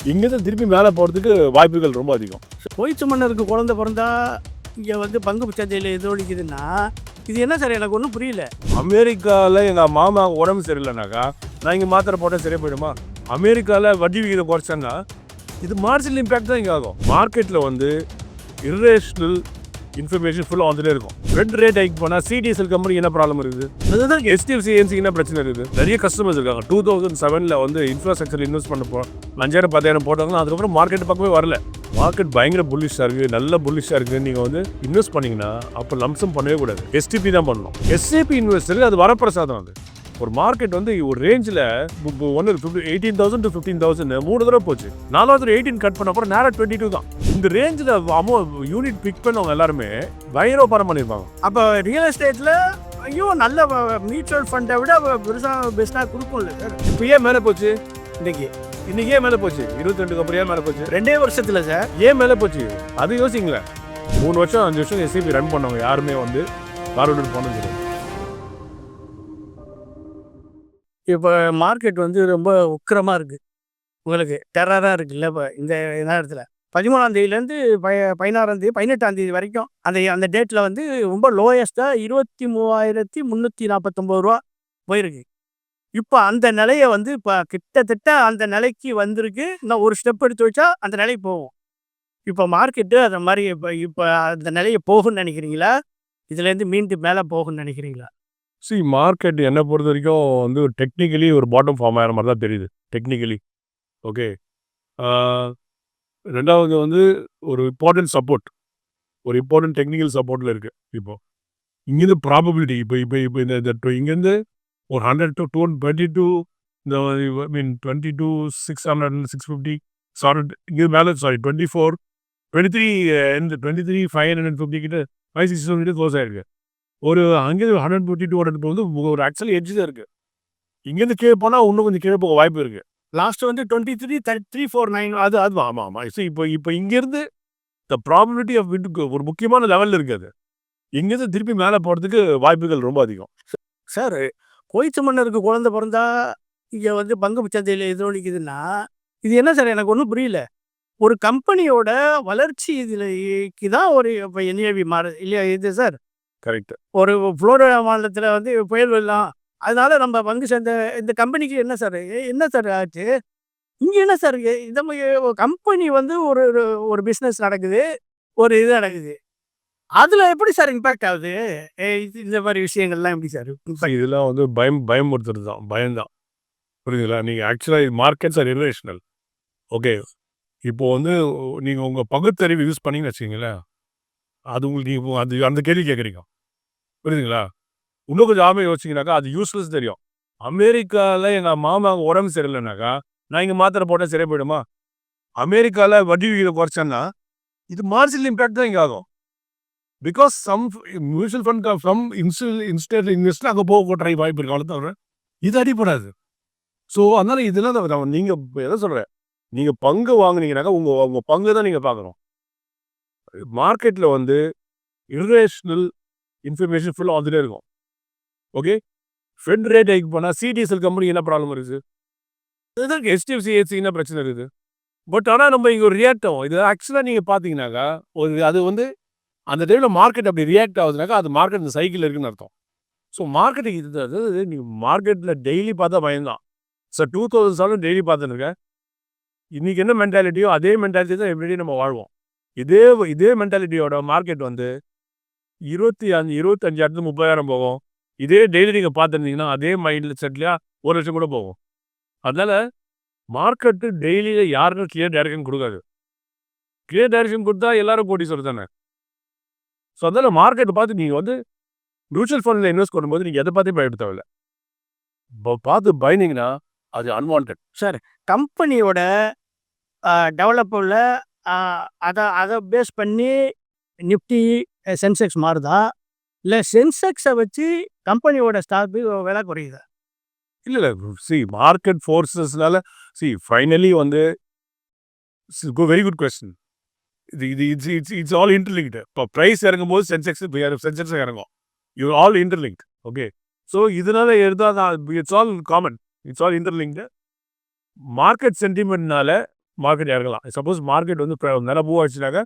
இங்கேருந்து திருப்பி மேலே போகிறதுக்கு வாய்ப்புகள் ரொம்ப அதிகம். கோயிச்சு மன்னருக்கு குழந்தை பிறந்தா இங்கே வந்து பங்கு சந்தையில் எதிரொலிக்குதுன்னா இது என்ன சார்? எனக்கு ஒன்றும் புரியல. அமெரிக்காவில் எங்கள் மாமா உடம்பு சரியில்லைனாக்கா நான் இங்கே மாத்திரை போட்டால் சரியாக போயிடுமா? அமெரிக்காவில் வட்டி விகிதம் குறைச்சேன்னா இது மார்ஜினல் இம்பேக்ட் தான் இங்கே ஆகும். மார்க்கெட்டில் வந்து இரேஷனல் இன்ஃபர்மேஷன் ஃபுல்லாக வந்துட்டே இருக்கும். ரெட் ரேட் ஹைக் போனால் சிடிஎஸ்எல் கம்பெனி என்ன ப்ராப்ளம் இருக்குது, அதுதான் HDFC என்ன பிரச்சனை இருக்குது. நிறைய கஸ்டமர்ஸ் இருக்காங்க. 2007 வந்து இன்ஃப்ராஸ்ட்ரக்சர் இன்வெஸ்ட் பண்ண 5,000-10,000 போட்டாங்க. அதுக்கப்புறம் மார்க்கெட் பக்கமே வரல. மார்க்கெட் பயங்கர புல்லிஷாக இருக்குது, நல்ல புல்லிஷாக இருக்குது. நீங்கள் வந்து இன்வெஸ்ட் பண்ணிங்கன்னா அப்போ லம்சம் பண்ணவே கூடாது, STP தான் பண்ணணும். SAP இன்வெஸ்டருக்கு அது வரப்பிரசாதம். அது ஒரு மார்க்கெட் வந்து ஒரு ரேஞ்சில் 18,000 to 15,000 3 தடவை போச்சு. 4வது 18 கட் பண்ண அப்புறம் நேரம் 22 தான். இந்த ரேஞ்சில் யூனிட் பிக் பண்ணவங்க எல்லாருமே பயங்கர பரம் பண்ணியிருப்பாங்க. அப்போ ரியல் எஸ்டேட்டில் ஐயோ நல்ல மியூச்சுவல் ஃபண்டை விட பெருசாக பெஸ்ட்டாக கொடுக்கும்ல சார். இப்போ ஏன் மேலே போச்சு? இன்னைக்கு ஏன் மேலே போச்சு? 22 அப்புறம் ஏன் மேலே போச்சு? 2 வருஷத்தில் சார் ஏன் மேலே போச்சு? அது யோசிங்களேன். 3 வருஷம் 5 வருஷம் SAP ரன் பண்ணவங்க யாருமே வந்து ஃபார்வர்டு போனது கிடையாது. இப்போ மார்க்கெட் வந்து ரொம்ப உக்கிரமாக இருக்குது, உங்களுக்கு டெரராக இருக்குல்ல. இப்போ இந்த நேரத்தில் 13ஆம் தேதியிலேருந்து 16ஆம் தேதி 18ஆம் தேதி வரைக்கும் அந்த டேட்டில் வந்து ரொம்ப லோயஸ்ட்டாக 23,349 ரூபா போயிருக்கு. இப்போ அந்த நிலையை வந்து இப்போ கிட்டத்தட்ட அந்த நிலைக்கு வந்திருக்கு. இன்னும் ஒரு ஸ்டெப் எடுத்து வச்சா அந்த நிலைக்கு போகும். இப்போ மார்க்கெட்டு அந்த மாதிரி இப்போ அந்த நிலையை போகும்னு நினைக்கிறீங்களா? இதுலேருந்து மீண்டும் மேலே போகும்னு நினைக்கிறீங்களா? மார்க்கெட் என்னை பொறுத்த வரைக்கும் வந்து டெக்னிக்கலி ஒரு பாட்டம் ஃபார்ம் ஆகிற மாதிரி தான் தெரியுது டெக்னிக்கலி. ஓகே, ரெண்டாவது வந்து ஒரு இம்பார்ட்டன்ட் டெக்னிக்கல் சப்போர்ட்டில் இருக்குது. இப்போ இங்கேருந்து ப்ராபபிலிட்டி இப்போ இந்த இங்கேருந்து ஒரு 100 to 222 இந்த 22,600 650 இங்கே மேலே 24 23 550 கிட்ட 560 கிட்ட க்ளோஸ் ஆகிருக்கு. ஒரு அங்கேருந்து 150 200 வந்து ஒரு ஆக்சுவலி எட்ஜ் தான் இருக்குது. இங்கேருந்து கீழே போனால் இன்னும் கொஞ்சம் கீழே போக வாய்ப்பு இருக்குது. லாஸ்ட் வந்து 23,349 அது ஆமாம். இப்போ இங்கேருந்து த ப்ராபபிலிட்டி ஆஃப் விட்டுக்கு ஒரு முக்கியமான லெவலில் இருக்குது. இங்கேருந்து திருப்பி மேலே போகிறதுக்கு வாய்ப்புகள் ரொம்ப அதிகம். சார், கோயிச்சு மன்னருக்கு குழந்தை பிறந்தா இங்கே வந்து பங்கு சந்தையில் எதிரொலிக்குதுன்னா இது என்ன சார்? எனக்கு ஒன்றும் புரியல. ஒரு கம்பெனியோட வளர்ச்சி இதுக்கு தான் ஒரு இப்போ NAV மாறுது இல்லையா? இது சார் கரெக்ட். ஒரு புளோரிடா மாநிலத்தில் வந்து புயல் வெள்ளம், அதனால நம்ம பங்கு சந்தை இந்த கம்பெனிக்கு என்ன சார் ஆச்சு? இங்கே என்ன சார் இந்த கம்பெனி வந்து ஒரு ஒரு பிஸ்னஸ் நடக்குது, ஒரு இது நடக்குது, அதில் எப்படி சார் இம்பேக்ட் ஆகுது? இந்த மாதிரி விஷயங்கள்லாம் எப்படி சார்? இதெல்லாம் வந்து பயமுறுத்துறது தான், பயம்தான். புரியுதுங்களா? நீங்கள் ஆக்சுவலாக மார்க்கெட்ஸ் ஆர் இரேஷனல். ஓகே, இப்போ வந்து நீங்கள் உங்கள் பகுத்தறிவு யூஸ் பண்ணிங்கன்னு வச்சுக்கிங்களேன், அது உங்களுக்கு நீங்கள் அந்த கேள்வி கேட்குறீங்க. புரியுதுங்களா? இன்னும் கொஞ்சம் ஆமையை யோசிச்சிங்கனாக்கா அது யூஸ்லெஸ் தெரியும். அமெரிக்காவில் எங்கள் மாமா உடம்பு சரியில்லைனாக்கா நான் இங்கே மாத்திரை போட்டால் சரியாக போயிடுமா? அமெரிக்காவில் வட்டி விகிதம் குறைச்சேன்னா இது மார்ஜினல் இம்பேக்ட் தான் இங்கே ஆகும். Because some mutual fund from instant invest அங்கே போக ட்ரை வாய்ப்பு இருக்கு. அவ்வளோ தவிர இது அடிப்படாது. ஸோ அதனால் இதெல்லாம் நீங்கள் எதை சொல்கிறேன், நீங்கள் பங்கு வாங்கினீங்கனாக்கா உங்கள் பங்கு தான் நீங்கள் பார்க்கணும். மார்க்கெட்டில் வந்து இரேஷனல் இன்ஃபர்மேஷன் ஃபுல்லாக வந்துட்டே இருக்கும். ஓகே, ஃபெட் ரேட் ஹைக் போனால் சிடிஎஸ்எல் கம்பெனி என்ன ப்ராப்ளம் இருக்குது, அதுதான் HDFC என்ன பிரச்சனை இருக்குது. பட் ஆனால் நம்ம இங்கே ஒரு ரியாக்ட் ஆகும். இது ஆக்சுவலாக நீங்கள் பார்த்தீங்கன்னாக்கா அது வந்து அந்த டைமில் மார்க்கெட் அப்படி ரியாக்ட் ஆகுதுனாக்கா அது மார்க்கெட் இந்த சைக்கிள் இருக்குன்னு அர்த்தம். ஸோ மார்க்கெட்டுக்கு இது அதாவது நீங்கள் மார்க்கெட்டில் டெய்லி பார்த்தா பயம்தான். சார் 2007 டெய்லி பார்த்துருக்கேன். இன்றைக்கி என்ன மென்டாலிட்டியோ அதே மென்டாலிட்டி தான் எவ்ரிடே நம்ம வாழ்வோம். இதே மென்டாலிட்டியோட மார்க்கெட் வந்து 25 அடுத்து 30,000 போகும். இதே டெய்லி நீங்கள் பார்த்துருந்தீங்கன்னா அதே மைண்டில் செட்லையா 1 லட்சம் கூட போகும். அதனால் மார்க்கெட்டு டெய்லியில் யாருக்கும் கிளியர் டைரக்ஷன் கொடுக்காது. கிளியர் டைரக்ஷன் கொடுத்தா எல்லாரும் கோடீஸ்வரர் தானே. ஸோ அதனால் மார்க்கெட்டை பார்த்து நீங்கள் வந்து மியூச்சுவல் ஃபண்டில் இன்வெஸ்ட் பண்ணும்போது நீங்கள் எதை பார்த்து பயப்பட தேவையில்லை. பார்த்து பயந்தீங்கன்னா அது அன்வான்ட். சார், கம்பெனியோட டெவலப்பில் அதை பேஸ் பண்ணி நிஃப்டி சென்செக்ஸ் மாறுதா, இல்லை சென்செக்ஸை வச்சு கம்பெனியோட ஸ்டாக் விலை குறையுதா? இல்லை மார்க்கெட் ஃபோர்ஸஸ்னால ஃபைனலி வந்து வெரி குட் கொஸ்டின். இது இட்ஸ் ஆல் இன்டர்லிங்க்டு. இப்போ ப்ரைஸ் இறங்கும்போது சென்செக்ஸ் இறங்கும். You all interlinked. Okay, so இதனால it's all common, it's all interlinked. Market சென்டிமெண்ட்னால மார்க்கெட் இறங்கலாம். சப்போஸ் மார்க்கெட் வந்து நல்லா மூவ் ஆச்சுனாக்கா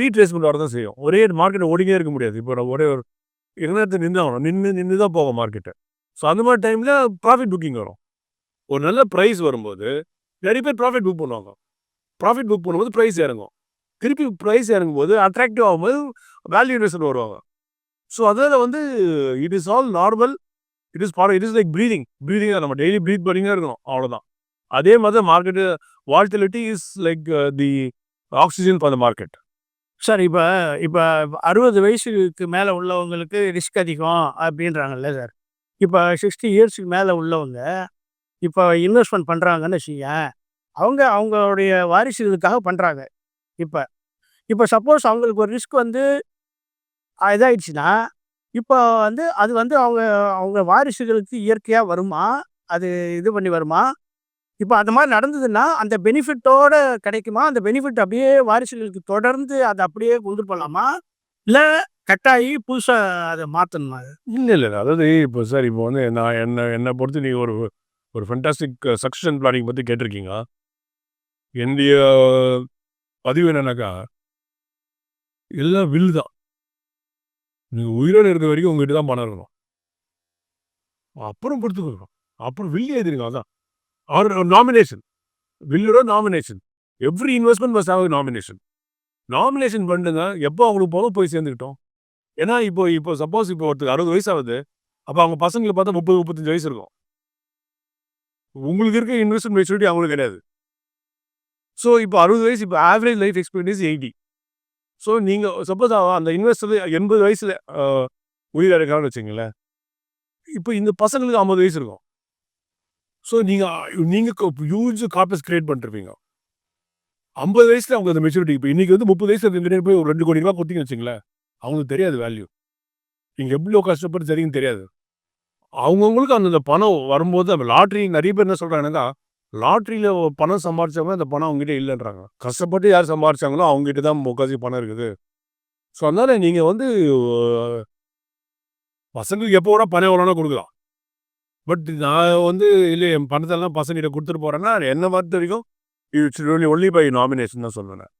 ரீட்ரேஸ்மெண்ட் வர தான் செய்யும். ஒரே மார்க்கெட் ஓடிக்கிட்டே இருக்க முடியாது. இப்போ நம்ம ஒரே ஒரு இடத்துல நின்று நின்று தான் போகும் மார்க்கெட்டு. ஸோ அந்த மாதிரி டைமில் ப்ராஃபிட் புக்கிங் வரும். ஒரு நல்ல ப்ரைஸ் வரும்போது நிறைய பேர் ப்ராஃபிட் புக் பண்ணுவாங்க. ப்ராஃபிட் புக் பண்ணும்போது ப்ரைஸ் இறங்கும். திருப்பி ப்ரைஸ் இறங்கும்போது அட்ராக்டிவ் ஆகும்போது வேல்யூ இன்வெஸ்டர் வருவாங்க. ஸோ அதில் வந்து it is all normal. It is like breathing நம்ம டெய்லி ப்ரீத் பண்ணிங்க இருக்கணும், அவ்வளோதான். அதே மாதிரி தான் market volatility is like the oxygen for the market. Sir இப்போ இப்போ 60 வயசுக்கு மேலே உள்ளவங்களுக்கு ரிஸ்க் அதிகம் அப்படின்றாங்கல்ல சார். இப்போ 60 இயர்ஸ்க்கு மேலே உள்ளவங்க இப்போ இன்வெஸ்ட்மெண்ட் பண்ணுறாங்கன்னு வச்சுக்கோங்க. அவங்களுடைய வாரிசுகளுக்காக பண்ணுறாங்க. இப்போ இப்போ சப்போஸ் அவங்களுக்கு ஒரு ரிஸ்க் வந்து இதாயிடுச்சுன்னா, இப்போ வந்து அது வந்து அவங்க வாரிசுகளுக்கு இயற்கையாக வருமா? அது இது பண்ணி வருமா? இப்போ அந்த மாதிரி நடந்ததுன்னா அந்த பெனிஃபிட்டோட கிடைக்குமா? அந்த பெனிஃபிட் அப்படியே வாரிசுகளுக்கு தொடர்ந்து அதை அப்படியே கொண்டு போகலாமா? இல்லை கட்டாயி புதுசாக அதை மாற்றணுமா? இல்லை. அதாவது இப்போ சார் இப்போ வந்து நான் என்னை பொறுத்து நீங்கள் ஒரு ஃபென்டாஸ்டிக் சக்ஸஷன் பிளானிங் பற்றி கேட்டிருக்கீங்க. என்னுடைய பதிவு என்னன்னாக்கா, எல்லாம் வில் தான். நீங்கள் உயிரோடு இருக்க வரைக்கும் உங்ககிட்ட தான் பணம் இருக்கணும். அப்புறம் பொறுத்துக்கணும். அப்புறம் வில் எழுதிருங்க, அதான். Or nomination. வில்லோட nomination. Every investment must have nomination. Nomination பண்ணுங்க. எப்போ அவங்களுக்கு போதும் போய் சேர்ந்துக்கிட்டோம். ஏன்னா இப்போ சப்போஸ் இப்போ ஒருத்தருக்கு 60 வயசு ஆகுது. அப்போ அவங்க பசங்களை பார்த்தா 30, 35 வயசு இருக்கும். உங்களுக்கு இருக்க இன்வெஸ்ட்மெண்ட் மெச்சூரிட்டி அவங்களுக்கு கிடையாது. ஸோ இப்போ 60 வயசு, இப்போ ஆவரேஜ் லைஃப் எக்ஸ்பெக்டன்சி 80. ஸோ நீங்கள் சப்போஸ் அந்த இன்வெஸ்டர் 80 வயசில் உயிர் இறக்கான்னு வச்சுங்களேன். இப்போ இந்த பசங்களுக்கு 50 வயசு இருக்கும். ஸோ நீங்கள் ஹியூஜ் கார்பஸ் கிரியேட் பண்ணிருப்பீங்க. 50 வயசுல அவங்க அந்த மெச்சூரிட்டி. இப்போ இன்னைக்கு வந்து 30 வயசுல இன்ஜினியர் போய் ஒரு 2 கோடி ரூபாய் கொடுத்தீங்கன்னு வச்சுங்களேன், அவங்களுக்கு தெரியாது வேல்யூ. நீங்கள் எவ்வளோ கஷ்டப்பட்டு சரின்னு தெரியாது. அவங்கவுங்களுக்கு அந்த பணம் வரும்போது அந்த லாட்ரி நிறைய பேர் என்ன சொல்கிறாங்கன்னா, லாட்ரியில் பணம் சம்பாரிச்சவங்க அந்த பணம் அவங்ககிட்ட இல்லைன்றாங்க. கஷ்டப்பட்டு யார் சம்பாரிச்சாங்களோ அவங்ககிட்ட தான் முக்கால்வாசி பணம் இருக்குது. ஸோ அதனால் நீங்கள் வந்து பசங்களுக்கு எப்போ வேணா பணம் எவ்வளோனா கொடுக்கலாம். பட் நான் வந்து இல்லை என் பணத்தெல்லாம் பசங்கிட்ட கொடுத்துட்டு போகிறேன்னா என்னை பொறுத்த வரைக்கும் இட்ஸ் ஒன்லி பை நாமினேஷன் தான் சொல்லுவேன்.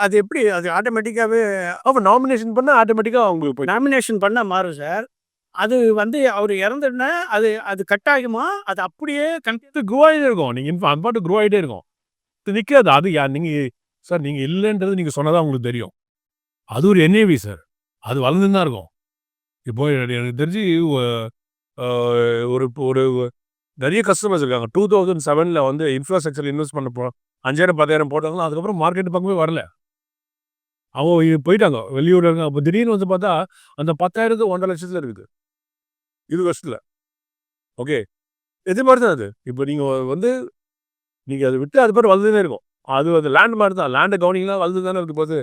அது எப்படி? அது ஆட்டோமேட்டிக்காகவே அப்போ நாமினேஷன் பண்ணால் ஆட்டோமேட்டிக்காக அவங்களுக்கு போய் நாமினேஷன் பண்ணால் மாறும் சார். அது வந்து அவர் இறந்துட்டுனா அது கட் ஆகுமா? அது அப்படியே க்ரோ ஆகிட்டே இருக்கும். நீங்கள் அந்த பாட்டு க்ரோ ஆகிட்டே இருக்கும். இது நிற்காது. அது நீங்கள் சார் நீங்கள் இல்லைன்றது நீங்கள் சொன்னதான் உங்களுக்கு தெரியும். அது ஒரு என்ஏவி சார். அது வளர்ந்துன்னு தான் இருக்கும். இப்போ எனக்கு தெரிஞ்சு ஒரு ஒரு நிறைய கஸ்டமர்ஸ் இருக்காங்க. 2007 வந்து இன்ஃப்ராஸ்ட்ரக்சர் இன்வெஸ்ட் பண்ண 5000 10,000 போட்டாங்கன்னா அதுக்கப்புறம் மார்க்கெட் பக்கமே வரல. அவங்க போயிட்டாங்க வெளியூர். அப்போ திடீர்னு வந்து பார்த்தா அந்த 10,000 1.5 லட்சத்தில் இருக்குது 20 வருஷத்தில். ஓகே, எது மாதிரி தான் அது. இப்போ நீங்கள் வந்து நீங்கள் அதை விட்டு அது பேர் வளர்ந்துனே இருக்கும். அது லேண்ட் மாதிரி தான். லேண்டை கவனிங்கன்னா வளர்ந்து தானே இருக்கு போது.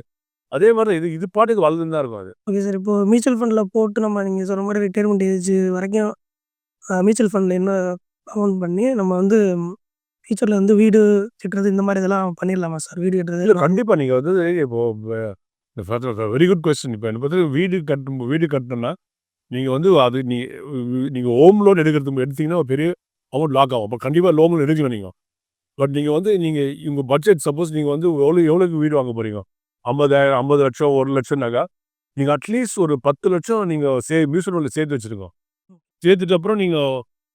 அதே மாதிரி தான் இது பாட்டுக்கு வளர்ந்துன்னு தான் இருக்கும். அது ஓகே சார். இப்போ மியூச்சுவல் ஃபண்டில் போட்டு நம்ம நீங்கள் சொன்ன மாதிரி ரிட்டையர்மெண்ட் ஏஜ் வரைக்கும் மியூச்சுவல் ஃபண்டில் என்ன அமௌண்ட் பண்ணி நம்ம வந்து ஃபியூச்சரில் வந்து வீடு கட்டுறது இந்த மாதிரி இதெல்லாம் பண்ணிடலாமா சார்? வீடு இல்லை கட்டுறது கண்டிப்பாக நீங்கள் வந்து இப்போ வெரி குட் கொஸ்டின். இப்போ என்ன பார்த்து வீடு கட்டணும்னா நீங்கள் வந்து அது நீங்கள் ஹோம் லோன் எடுத்தீங்கன்னா ஒரு பெரிய அமௌண்ட் லாக் ஆகும். அப்போ கண்டிப்பாக லோன் லோன் எடுக்கணும் நீங்கள். பட் நீங்கள் வந்து உங்கள் பட்ஜெட் சப்போஸ் நீங்கள் வந்து எவ்வளோக்கு வீடு வாங்க போகிறீங்க, 50 லட்சம் 1 லட்சம்னாக்கா நீங்கள் அட்லீஸ்ட் ஒரு 10 லட்சம் நீங்கள் மியூச்சுவல் ஃபண்டில் சேர்த்து வச்சுருங்க. சேர்த்துட்டு அப்புறம்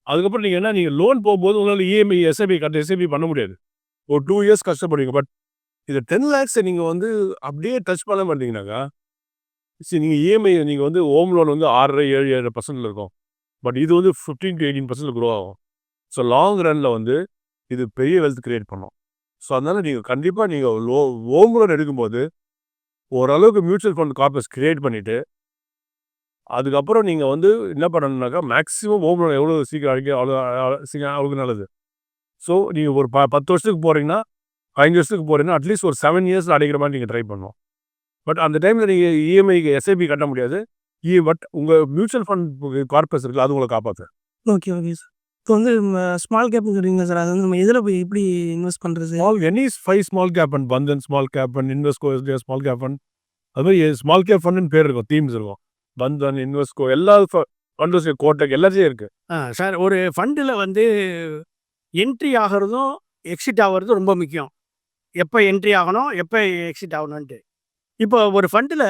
அதுக்கப்புறம் நீங்கள் லோன் போகும்போது உங்களால் இஎம்ஐ எஸ்ஐபி பண்ண முடியாது. ஒரு 2 இயர்ஸ் கஷ்டப்படுவீங்க. பட் இது 10 lakhs நீங்கள் வந்து அப்படியே டச் பண்ண மாட்டீங்கன்னாக்கா நீங்கள் இஎம்ஐ நீங்கள் வந்து ஹோம் லோன் வந்து 6.5-7% இருக்கும். பட் இது வந்து 15 to 18% க்ரோ ஆகும். ஸோ லாங் ரனில் வந்து இது பெரிய வெல்த் கிரியேட் பண்ணும். ஸோ அதனால் நீங்கள் கண்டிப்பாக நீங்கள் ஹோம் லோன் எடுக்கும்போது ஓரளவுக்கு மியூச்சுவல் ஃபண்ட் கார்பஸ் கிரியேட் பண்ணிவிட்டு அதுக்கப்புறம் நீங்கள் வந்து என்ன பண்ணணுன்னாக்கா மேக்ஸிமம் ஹோம் லோன் எவ்வளோ சீக்கிரம் அடிக்க அவ்வளோ நல்லது. ஸோ நீங்கள் ஒரு 10 வருஷத்துக்கு போகிறீங்கன்னா 5 வருஷத்துக்கு போகிறீங்கன்னா அட்லீஸ்ட் ஒரு 7 இயர்ஸில் அடைக்கிற மாதிரி நீங்கள் ட்ரை பண்ணணும். பட் அந்த டைமில் நீங்கள் இஎம்ஐக்கு எஸ்ஐபி கட்ட முடியாது. பட் உங்கள் மியூச்சுவல் ஃபண்ட் கார்பஸ் இருக்குது, அது உங்களை காப்பாற்று. Okay sir. இப்போ வந்து ஸ்மால் கேப்னு சொல்கிறீங்க சார். அது வந்து நம்ம எதில் போய் எப்படி இன்வெஸ்ட் பண்ணுறது? Any 5 small cap and Bandhan small cap and Invesco small cap fund, அது மாதிரி ஸ்மால் கேப் ஃபண்டுன்னு பேர் இருக்கும், தீம்ஸ் இருக்கும். பந்தன், இன்வெஸ்ட்கோ எல்லா ஃபண்டும் கோட்டக் எல்லாத்தையும் இருக்குது. சார் ஒரு ஃபண்டில் வந்து என்ட்ரி ஆகிறதும் எக்ஸிட் ஆகிறது ரொம்ப முக்கியம். எப்போ என்ட்ரி ஆகணும், எப்போ எக்ஸிட் ஆகணுன்ட்டு. இப்போ ஒரு ஃபண்டில்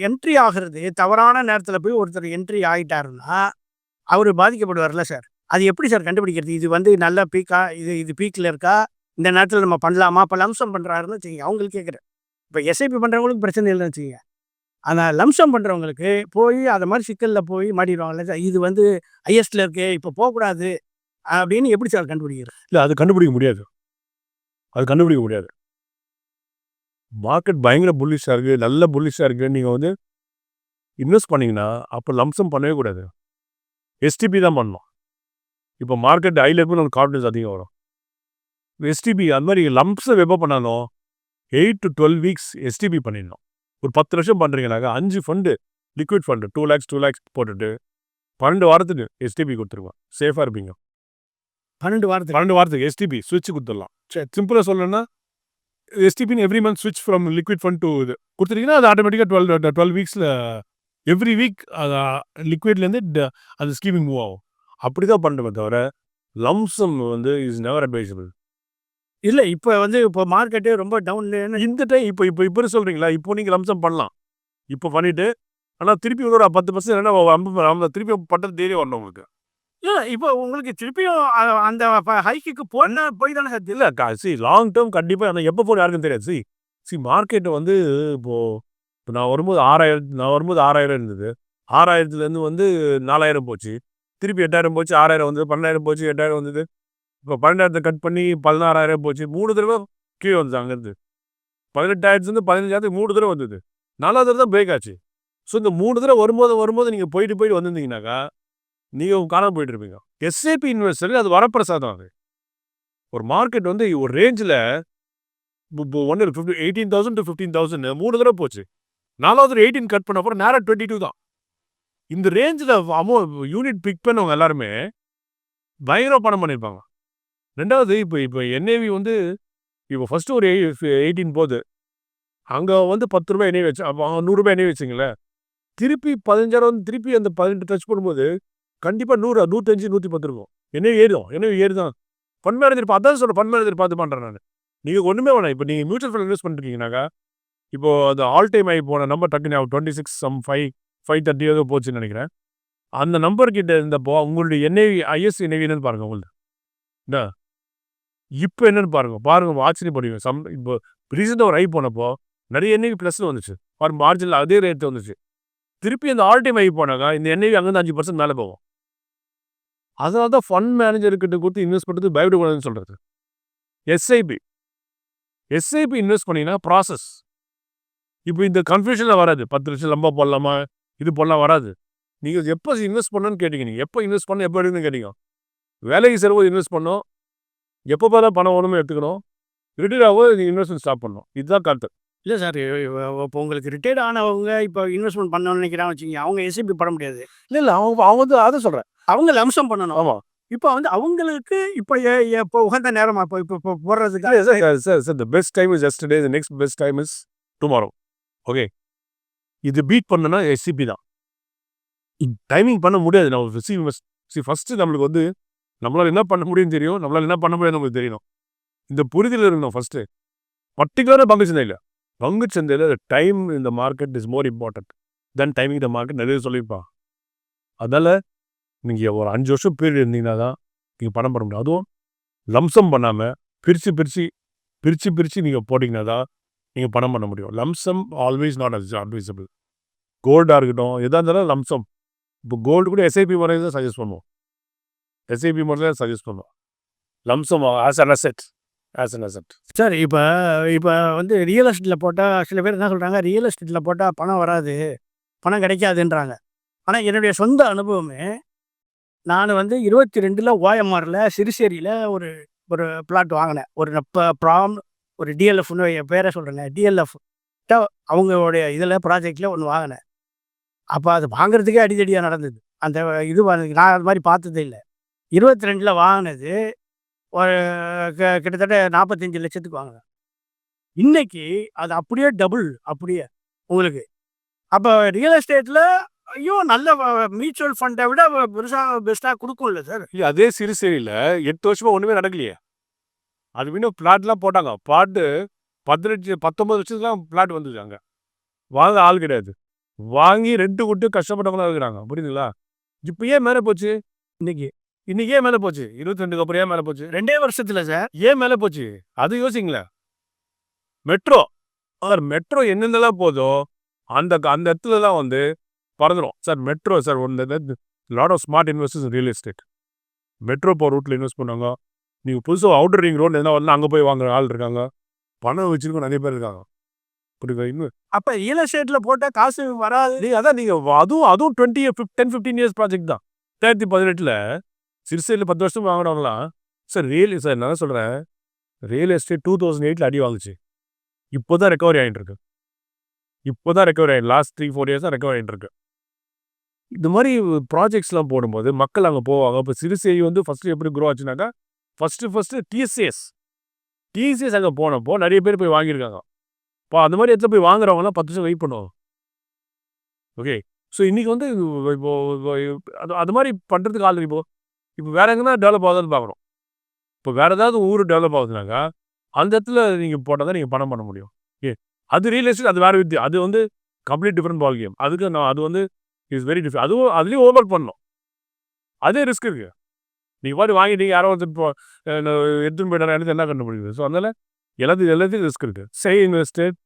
என்ட்ரி ஆகிறது தவறான நேரத்தில் போய் ஒருத்தர் என்ட்ரி ஆகிட்டாருன்னா அவர் பாதிக்கப்படுவார்ல சார். அது எப்படி சார் கண்டுபிடிக்கிறது? இது வந்து நல்ல பீக்கா, இது பீக்கில் இருக்கா, இந்த நேரத்தில் நம்ம பண்ணலாமா? இப்போ லம்சம் பண்ணுறாருன்னு வச்சுக்கோங்க, அவங்களுக்கு கேட்குறேன். இப்போ எஸ்ஐபி பண்ணுறவங்களுக்கு பிரச்சனை இல்லைன்னு வச்சுக்கோங்க. ஆனால் லம்சம் பண்ணுறவங்களுக்கு போய் அது மாதிரி சிக்கலில் போய் மாட்டிடுவாங்கல்ல சார். இது வந்து ஹையஸ்ட்டில் இருக்கு, இப்போ போகக்கூடாது அப்படின்னு எப்படி சார் கண்டுபிடிக்கிறது? இல்லை, அது கண்டுபிடிக்க முடியாது. அது கண்டுபிடிக்க முடியாது. மார்க்கெட் பயங்கர புல்லிஷாக இருக்குது, நல்ல புல்லிஷாக இருக்குது. நீங்கள் வந்து இன்வெஸ்ட் பண்ணிங்கன்னா அப்போ லம்சம் பண்ணவே கூடாது. எஸ்டிபி தான் பண்ணணும். இப்போ மார்க்கெட் ஹையில் இருக்குன்னு ஒரு கான்ஃபிடன்ஸ் அதிகம் வரும். எஸ்டிபி அது மாதிரி லம்ப்ஸை எப்போ பண்ணாலும் 8 to 12 வீக்ஸ் எஸ்டிபி பண்ணிடணும். ஒரு 10 லட்சம் பண்ணுறீங்கனாக்கா 5 fund liquid fund 2 lakhs 2 lakhs போட்டுட்டு 12 வாரத்துக்கு எஸ்டிபி கொடுத்துருவோம். சேஃபாக இருப்பீங்க. 12 வாரத்துக்கு எஸ்டிபி ஸ்விட்ச் கொடுத்துடலாம். சரி, சிம்பிளாக சொல்லணும்னா எஸ்டிபின்னு எவ்ரி மந்த் ஸ்விட்ச் ஃப்ரம் லிக்விட் ஃபண்ட் டு இது கொடுத்துட்டீங்கன்னா அது ஆட்டோமேட்டிக்காக 12 வீக்ஸில் எவ்ரி வீக் அது லிக்விட்லேருந்து அது ஸ்கீமிங் மூவ் ஆகும். அப்படி தான் பண்ணுறமே தவிர லம்சம் வந்து இஸ் நெவர் அட்வைசபிள். இல்லை, இப்போ மார்க்கெட்டு ரொம்ப டவுன். இந்த டைம் இப்போ சொல்கிறீங்களா, இப்போ நீங்கள் லம்சம் பண்ணலாம். இப்போ பண்ணிவிட்டு ஆனால் திருப்பி ஒரு 10% என்ன 50 திருப்பி பண்ணுறது தைரியம் வரணும் உங்களுக்கு. இல்லை, இப்போ உங்களுக்கு திருப்பியும் அந்த ஹைக்கு போய் தானே சார். இல்லை லாங் டேர்ம் கண்டிப்பாக. ஆனால் எப்போ போன யாருக்கும் தெரியாது. மார்க்கெட்டை வந்து இப்போ நான் வரும்போது 6000 இருந்தது. 6000 வந்து 4000 போச்சு, திருப்பி 8000 போச்சு, 6000 வந்தது, 12000 போச்சு, 8000 வந்தது. இப்போ 12000 கட் பண்ணி 16000 போச்சு. 3 தடவை கீழே வந்தது. அங்கேருந்து 18,000 15,000 3 தடவை வந்தது. 4வது தடவை தான் பிரேக் ஆச்சு. ஸோ இந்த 3 தடவை வரும்போது நீங்கள் போயிட்டு வந்திருந்தீங்கன்னாக்கா நீங்கள் காணாமல் போயிட்டு இருப்பீங்க. எஸ்ஐபி இன்வெஸ்டர் அது வரப்பிரசாதம். அது ஒரு மார்க்கெட் வந்து ஒரு ரேஞ்சில் 18,000 to 15,000 3 தடவை போச்சு. 4வது 18 கட் பண்ண அப்புறம் நேராக 22 தான். இந்த ரேஞ்சில் யூனிட் பிக் பண்ணவங்க எல்லாருமே பயங்கர பணம் பண்ணியிருப்பாங்க. ரெண்டாவது இப்போ என்ஏவி வந்து இப்போ ஃபஸ்ட்டு ஒரு 18 போகுது. அங்கே வந்து 10 ரூபாய் என்ஏவி வச்சு அப்போ 100 ரூபாய் என்ஏவி வச்சிங்களேன். திருப்பி 15,000 வந்து திருப்பி அந்த 18 டச் பண்ணும்போது கண்டிப்பாக 100 105 110 இருக்கும். என்ஏவி ஏறுதான். ஃபண்ட் மேனேஜர் அதான் சொல்கிறேன், ஃபண்ட் மேனேஜர் பார்த்து பண்ணுறேன் நான். நீங்கள் ஒன்றுமே வேணாம். இப்போ நீங்கள் மியூச்சுவல் ஃபண்ட் இன்வெஸ்ட் பண்ணிருக்கீங்கன்னாக்கா இப்போ அது ஆல் டைம் ஆகி போன நம்பர் டக்குன்னு 26 ஏதோ போச்சுன்னு நினைக்கிறேன். அந்த நம்பர்கிட்ட இருந்தப்போ உங்களுடைய என்ஏவி ஐஎஸ் என்ஏவி என்னன்னு பாருங்கள். உங்களுக்கு என்ன இப்போ என்னன்னு பாருங்கள் ஆச்சரியப்படுவீங்க. இப்போ ரீசெண்டாக ஒரு ஐ போனப்போ நிறைய என்ஏவி ப்ளஸில் வந்துச்சு. மார்ஜினில் அதே ரேட்டு வந்துச்சு. திருப்பி அந்த ஆல் டைம் ஆகி போனாக்கா இந்த என்ஏவி அங்கேருந்து 5% மேலே போகும். அதனால தான் ஃபண்ட் மேனேஜர்கிட்ட கொடுத்து இன்வெஸ்ட் பண்ணுறது பயப்படக்கூடாதுன்னு சொல்கிறது. எஸ்ஐபி இன்வெஸ்ட் பண்ணிங்கன்னா ப்ராசஸ். இப்போ இந்த கன்ஃபியூஷனில் வராது. 10 லட்சம் லம்பா போடலாமா, இது போடலாம் வராது. நீங்கள் எப்போ இன்வெஸ்ட் பண்ணணும்னு கேட்டீங்க. நீங்கள் எப்போ இன்வெஸ்ட் பண்ணணும், எப்போ எடுக்கணும்னு கேட்டீங்க. வேலைக்கு செலவு இன்வெஸ்ட் பண்ணணும், எப்போ பார்த்தா பணம் வேணுமோ எடுத்துக்கணும், ரிட்டையர் ஆகும் நீங்கள் இன்வெஸ்ட்மெண்ட் ஸ்டாப் பண்ணணும். இதுதான் கருத்து. இல்லை சார், இப்போ உங்களுக்கு ரிட்டையர்ட் ஆனவங்க இப்போ இன்வெஸ்ட்மெண்ட் பண்ணணும்னு நினைக்கிறான்னு வச்சுக்கோங்க, அவங்க எஸ்ஐபி பண்ண முடியாது. இல்லை அவங்க வந்து அதை சொல்கிறேன், அவங்க லம்சம் பண்ணணும். ஆமாம். இப்போ வந்து அவங்களுக்கு இப்போ உகந்த நேரமா இப்போ போடுறதுக்கு sir the best time is yesterday, the next best time is tomorrow. Okay, இது பீட் பண்ணனா எஸ்சிபி தான். டைமிங் பண்ண முடியாது. நம்ம ஃபஸ்ட்டு நம்மளுக்கு வந்து நம்மளால் என்ன பண்ண முடியும்னு தெரியும், நம்மளால் என்ன பண்ண முடியாது நம்மளுக்கு தெரியணும். இந்த புரிதல் இருக்கணும் ஃபஸ்ட்டு. பர்டிகுலராக பங்கு சந்தையில் டைம் இந்த market is more important then timing the market நிறைய சொல்லியிருப்பான். அதனால் நீங்கள் ஒரு 5 வருஷம் பீரியட் இருந்தீங்கன்னா தான் நீங்கள் பணம் பண்ண முடியும். அதுவும் லம்சம் பண்ணாமல் பிரித்து நீங்கள் போட்டிங்கன்னா தான் நீங்கள் பணம் பண்ண முடியும். Lump sum always not advisable. கோல்டாக இருக்கட்டும், எதாக இருந்தாலும் லம்சம். இப்போ கோல்டு கூட எஸ்ஐபி முறையில் தான் சஜஸ்ட் பண்ணுவோம். Lump sum as an asset. Sir இப்போ வந்து ரியல் எஸ்டேட்டில் போட்டால் சில பேர் என்ன சொல்கிறாங்க, ரியல் எஸ்டேட்டில் போட்டால் பணம் வராது, பணம் கிடைக்காதுன்றாங்க. ஆனால் என்னுடைய சொந்த அனுபவமே, நான் வந்து 22 ஓஎம்ஆரில் சிறுசேரியில் ஒரு பிளாட் வாங்கினேன். ஒரு டிஎல்எஃப்னு பேரை சொல்கிறேங்க, டிஎல்எஃப் அவங்களுடைய இதில் ப்ராஜெக்டில் ஒன்று வாங்கினேன். அப்போ அது வாங்குறதுக்கே அடிதடியாக நடந்தது. அந்த இது நான் அது மாதிரி பார்த்ததே இல்லை. 22 வாங்கினது ஒரு கிட்டத்தட்ட 45 லட்சத்துக்கு வாங்கினேன். இன்னைக்கு அது அப்படியே டபுள் அப்படியே உங்களுக்கு. அப்போ ரியல் எஸ்டேட்டில் ஐயோ நல்ல மியூச்சுவல் ஃபண்டை விட பெஸ்ட்டாக கொடுக்கும்ல சார். இல்லை, அதே சிறுசேரியில் 8 வருஷமாக ஒன்றுமே நடக்கலையே. அது இன்னும் பிளாட்லாம் போட்டாங்க. பிளாட்டு 18 19 லட்சத்துலாம் பிளாட் வந்துருக்காங்க. வாங்க ஆள் கிடையாது. வாங்கி ரெண்ட் விட்டு கஷ்டப்பட்டவங்களாம் இருக்கிறாங்க. புரியுதுங்களா? இப்போ ஏன் மேலே போச்சு? இன்னைக்கு இன்னைக்கு ஏன் மேலே போச்சு? 22க்கு அப்புறம் ஏன் மேலே போச்சு? 2 வருஷத்துல சார். ஏன் மேலே போச்சு? அது யோசிங்களேன். மெட்ரோ மெட்ரோ எங்கெங்கெல்லாம் போதோ அந்த அந்த இடத்துலலாம் வந்து பறந்துடும் sir. Metro sir lot of smart investors real estate metro போகிற ரூட்டில் இன்வெஸ்ட் பண்ணுவாங்க. நீங்கள் புதுசாக அவுட்டர் ரிங் ரோடு எதனா வந்து அங்கே போய் வாங்குற ஆள் இருக்காங்க. பணம் வச்சிருக்க நிறைய பேர் இருக்காங்க. புரியுதா? இன்னும் அப்ப ரியல் எஸ்டேட்ல போட்டா காசு வராது. நீங்கள் அதுவும் 10-15 இயர்ஸ் ப்ராஜெக்ட் தான். 2018 சிறுசையில் 10 வருஷம் வாங்கினவங்களாம் சார் சார் நான் சொல்கிறேன். ரியல் எஸ்டேட் 2008 அடி வாங்குச்சு. இப்போ தான் ரெக்கவரி ஆகிட்டு இருக்கு. லாஸ்ட் 3-4 இயர்ஸ் தான் ரெக்கவரி ஆகிட்டு இருக்கு. இந்த மாதிரி ப்ராஜெக்ட்ஸ்லாம் போடும்போது மக்கள் அங்கே போவாங்க. இப்போ சிறுசேரி வந்து ஃபஸ்ட்டு எப்படி க்ரோ ஆச்சுனாக்கா ஃபஸ்ட்டு டிசிஎஸ் அங்கே போனப்போ நிறைய பேர் போய் வாங்கியிருக்காங்க. இப்போ அந்த மாதிரி இடத்துல போய் வாங்குறவங்கலாம் 10 வருஷம் வெயிட் பண்ணுவோம். ஓகே. ஸோ இன்றைக்கி வந்து இப்போ அது மாதிரி பண்ணுறதுக்கு ஆள் இப்போ வேறு எங்கன்னா டெவலப் ஆகுதுன்னு பார்க்குறோம். இப்போ வேறு ஏதாவது ஊர் டெவலப் ஆகுதுனாக்கா அந்த இடத்துல நீங்கள் போட்டால் தான் நீங்கள் பணம் பண்ண முடியும். அது ரியல் எஸ்டேட் அது வேறு வித்தியம். அது வந்து கம்ப்ளீட் டிஃப்ரெண்ட் பால் கேம். அது வந்து இஸ் வெரி டிஃப்ரெண்ட். அதுலேயும் ஓவர் பண்ணணும். அதே ரிஸ்க் இருக்குது. நீங்கள் பாட்டு வாங்கிட்டீங்க யாரோ ஒருத்தர் எடுத்துன்னு போயிட்டாரு எனக்கு என்ன கண்டு முடியுது. ஸோ அதனால் எல்லாத்தையும் ரிஸ்க் இருக்குது. இன்வெஸ்டட்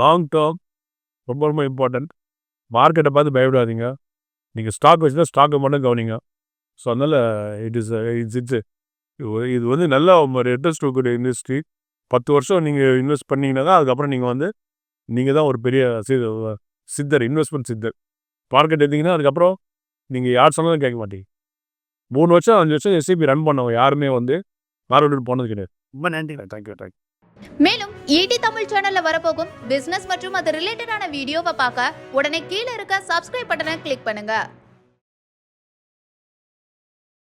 லாங் டேர்ம் ரொம்ப ரொம்ப இம்பார்ட்டன்ட். மார்க்கெட்டை பார்த்து பயப்படாதீங்க. நீங்கள் ஸ்டாக் வச்சுன்னா ஸ்டாக்கை மட்டும் கவனிங்க. ஸோ அதனால் இது வந்து நல்ல ஒரு இன்ட்ரெஸ்ட் இருக்கக்கூடிய இண்டஸ்ட்ரி. 10 வருஷம் நீங்கள் இன்வெஸ்ட் பண்ணிங்கன்னாக்கா அதுக்கப்புறம் நீங்கள் தான் ஒரு பெரிய சித்தர், இன்வெஸ்ட்மெண்ட் சித்தர். மார்க்கெட் எடுத்தீங்கன்னா அதுக்கப்புறம் நீங்கள் யார் சொன்னாலும் கேட்க மாட்டீங்க. 3 வருஷம் 5 வருஷம் எஸ்ஐபி ரன் பண்ணவங்க யாருமே வந்து மார்க்கெட் போனது கிடையாது. ரொம்ப நன்றி. தேங்க்யூ. மேலும் ஈடி தமிழ் சேனல்ல வரப்போகும் பிசினஸ் மற்றும் அது ரிலேட்டடான வீடியோவை பார்க்க உடனே கீழே இருக்க சப்ஸ்கிரைப் பட்டனை கிளிக் பண்ணுங்க.